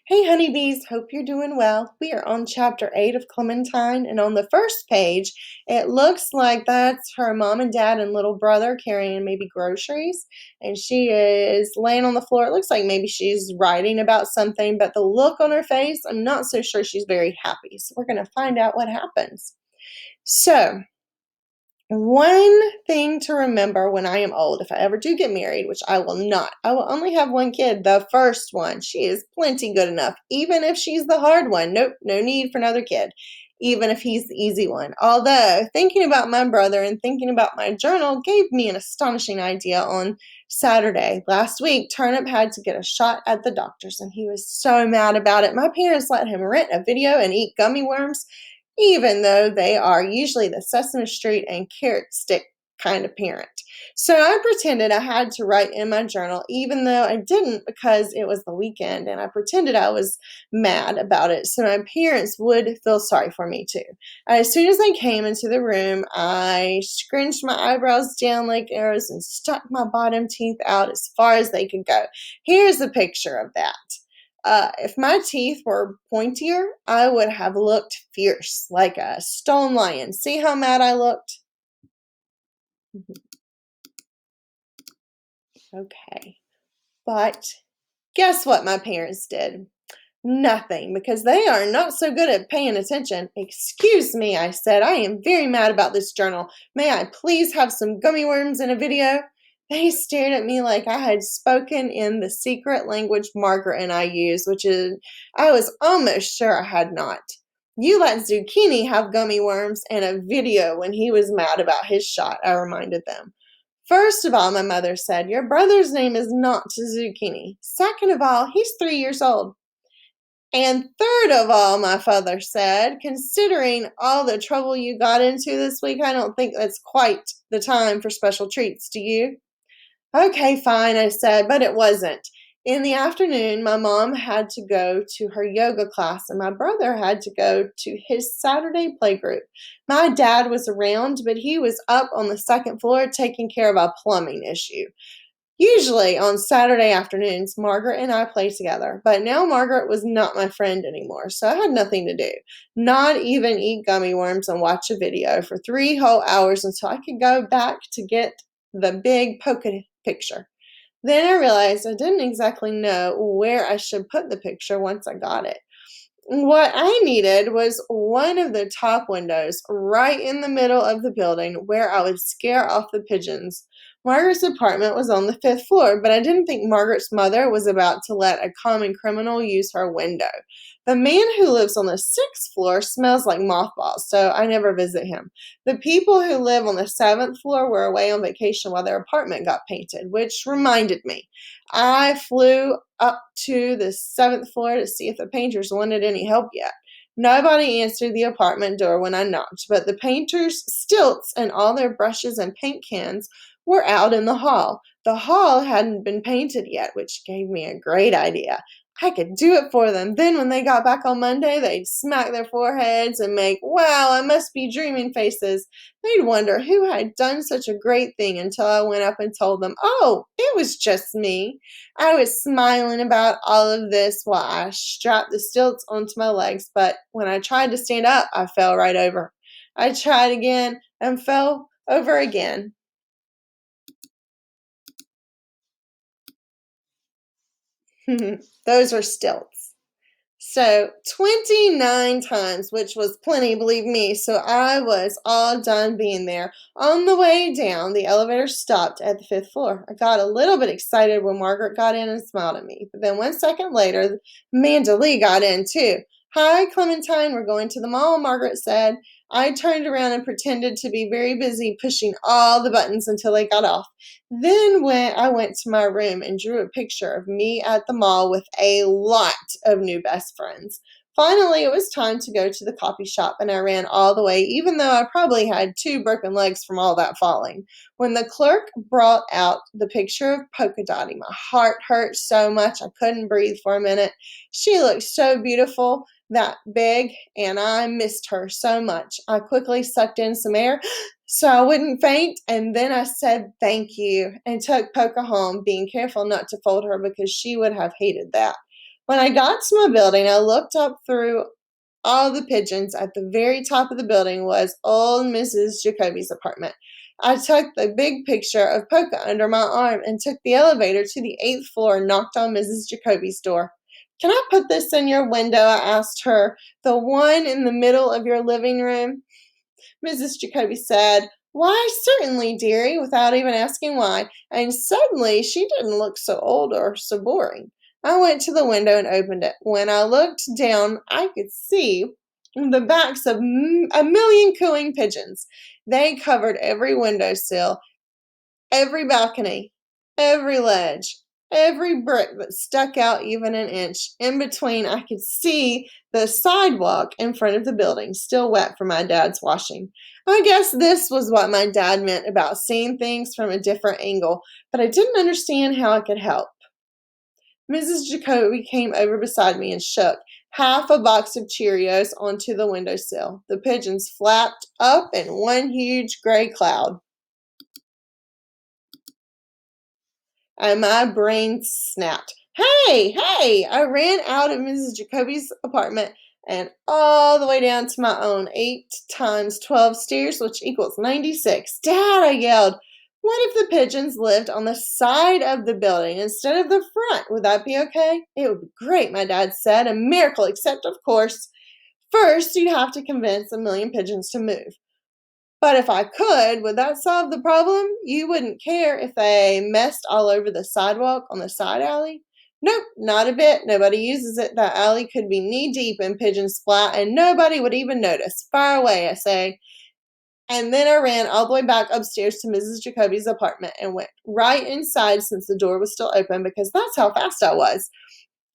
Hey, honeybees, hope you're doing well. We are on chapter 8 of Clementine, and on the first page, it looks like that's her mom and dad and little brother carrying maybe groceries, and she is laying on the floor. It looks like maybe she's writing about something, but the look on her face, I'm not so sure she's very happy. So, we're going to find out what happens. So, one thing to remember when I am old, if I ever do get married, which I will not, I will only have one kid, the first one. She is plenty good enough, even if she's the hard one. Nope, no need for another kid, even if he's the easy one. Although, thinking about my brother and thinking about my journal gave me an astonishing idea on Saturday. Last week, Turnip had to get a shot at the doctor's, and he was so mad about it. My parents let him rent a video and eat gummy worms even though they are usually the Sesame Street and carrot stick kind of parent. So I pretended I had to write in my journal, even though I didn't because it was the weekend, and I pretended I was mad about it so my parents would feel sorry for me too. As soon as I came into the room, I scrunched my eyebrows down like arrows and stuck my bottom teeth out as far as they could go. Here's a picture of that. If my teeth were pointier, I would have looked fierce, like a stone lion. See how mad I looked? Okay. But guess what my parents did? Nothing, because they are not so good at paying attention. Excuse me, I said. I am very mad about this journal. May I please have some gummy worms in a video? They stared at me like I had spoken in the secret language Margaret and I use, which is, I was almost sure I had not. You let Zucchini have gummy worms and a video when he was mad about his shot, I reminded them. First of all, my mother said, your brother's name is not Zucchini. Second of all, he's 3 years old. And third of all, my father said, considering all the trouble you got into this week, I don't think that's quite the time for special treats, do you? Okay, fine, I said, but it wasn't. In the afternoon, my mom had to go to her yoga class, and my brother had to go to his Saturday playgroup. My dad was around, but he was up on the second floor taking care of a plumbing issue. Usually on Saturday afternoons, Margaret and I played together, but now Margaret was not my friend anymore, so I had nothing to do. Not even eat gummy worms and watch a video for 3 whole hours until I could go back to get the big pocket picture. Then I realized I didn't exactly know where I should put the picture once I got it. What I needed was one of the top windows right in the middle of the building where I would scare off the pigeons. Margaret's apartment was on the fifth floor, but I didn't think Margaret's mother was about to let a common criminal use her window. The man who lives on the sixth floor smells like mothballs, so I never visit him. The people who live on the seventh floor were away on vacation while their apartment got painted, which reminded me. I flew up to the seventh floor to see if the painters wanted any help yet. Nobody answered the apartment door when I knocked, but the painters' stilts and all their brushes and paint cans were out in the hall. The hall hadn't been painted yet, which gave me a great idea. I could do it for them. Then, when they got back on Monday, they'd smack their foreheads and make, wow, I must be dreaming faces. They'd wonder who had done such a great thing until I went up and told them, oh, it was just me. I was smiling about all of this while I strapped the stilts onto my legs, but when I tried to stand up, I fell right over. I tried again and fell over again. Those were stilts. So 29 times, which was plenty, believe me. So I was all done being there. On the way down, the elevator stopped at the fifth floor. I got a little bit excited when Margaret got in and smiled at me. But then 1 second later, Amanda Lee got in too. Hi, Clementine, we're going to the mall, Margaret said. I turned around and pretended to be very busy pushing all the buttons until they got off. Then when I went to my room and drew a picture of me at the mall with a lot of new best friends. Finally, it was time to go to the coffee shop, and I ran all the way, even though I probably had 2 broken legs from all that falling. When the clerk brought out the picture of Polka Dotty, my heart hurt so much I couldn't breathe for a minute. She looked so beautiful, that big, and I missed her so much. I quickly sucked in some air so I wouldn't faint, and then I said thank you and took Polka home, being careful not to fold her because she would have hated that. When I got to my building, I looked up through all the pigeons. At the very top of the building was old Mrs. Jacoby's apartment. I took the big picture of Polka under my arm and took the elevator to the 8th floor and knocked on Mrs. Jacoby's door. Can I put this in your window? I asked her. The one in the middle of your living room? Mrs. Jacoby said, "Why, certainly, dearie," without even asking why, and suddenly she didn't look so old or so boring. I went to the window and opened it. When I looked down, I could see the backs of a million cooing pigeons. They covered every windowsill, every balcony, every ledge, every brick that stuck out even an inch. In between, I could see the sidewalk in front of the building, still wet from my dad's washing. I guess this was what my dad meant about seeing things from a different angle, but I didn't understand how I could help. Mrs. Jacoby came over beside me and shook half a box of Cheerios onto the windowsill. The pigeons flapped up in one huge gray cloud, and my brain snapped. Hey, hey! I ran out of Mrs. Jacoby's apartment and all the way down to my own 8 times 12 stairs, which equals 96. Dad, I yelled. What if the pigeons lived on the side of the building instead of the front? Would that be okay? It would be great, my dad said. A miracle, except, of course, first you'd have to convince a million pigeons to move. But if I could, would that solve the problem? You wouldn't care if they messed all over the sidewalk on the side alley? Nope, not a bit. Nobody uses it. That alley could be knee deep in pigeon splat and nobody would even notice. Fire away, I say. And then I ran all the way back upstairs to Mrs. Jacoby's apartment and went right inside since the door was still open because that's how fast I was.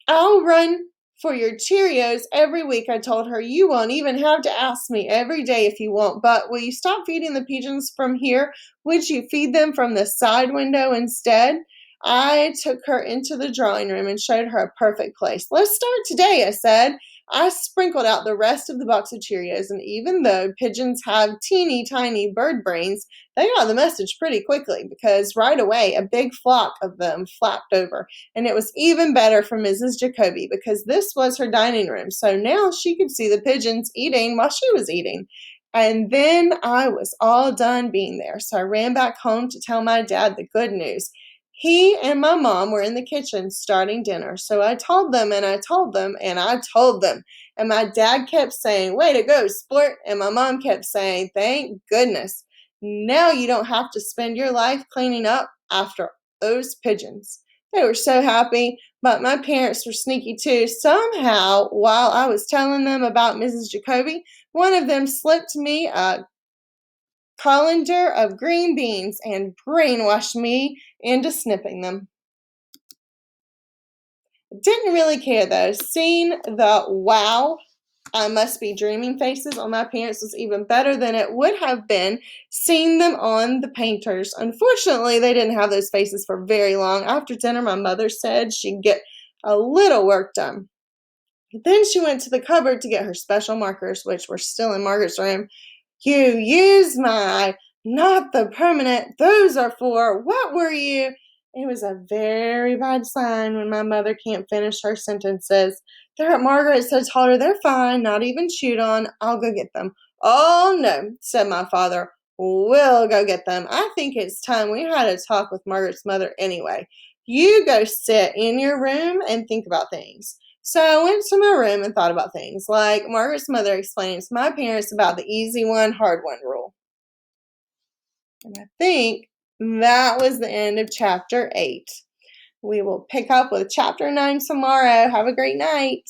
I'll run for your Cheerios every week, I told her. You won't even have to ask me every day if you won't. But will you stop feeding the pigeons from here? Would you feed them from the side window instead? I took her into the drawing room and showed her a perfect place. Let's start today, I said. I sprinkled out the rest of the box of Cheerios, and even though pigeons have teeny tiny bird brains, they got the message pretty quickly because right away a big flock of them flapped over. And it was even better for Mrs. Jacoby because this was her dining room. So now she could see the pigeons eating while she was eating. And then I was all done being there. So I ran back home to tell my dad the good news. He and my mom were in the kitchen starting dinner. So I told them and I told them and I told them. And my dad kept saying, "Way to go, sport." And my mom kept saying, "Thank goodness. Now you don't have to spend your life cleaning up after those pigeons." They were so happy, but my parents were sneaky too. Somehow, while I was telling them about Mrs. Jacoby, one of them slipped me a colander of green beans and brainwashed me into snipping them. Didn't really care though. Seeing the wow, I must be dreaming faces on my parents was even better than it would have been seeing them on the painters. Unfortunately, they didn't have those faces for very long. After dinner, my mother said she'd get a little work done. Then she went to the cupboard to get her special markers, which were still in Margaret's room. "You used my, not the permanent. Those are for, what were you?" It was a very bad sign when my mother can't finish her sentences. They're at Margaret's. I told her they're fine, not even chewed on. I'll go get them. "Oh, no," said my father. "We'll go get them. I think it's time we had a talk with Margaret's mother anyway. You go sit in your room and think about things." So I went to my room and thought about things, like Margaret's mother explaining to my parents about the easy one, hard one rule. And I think that was the end of chapter 8. We will pick up with chapter 9 tomorrow. Have a great night.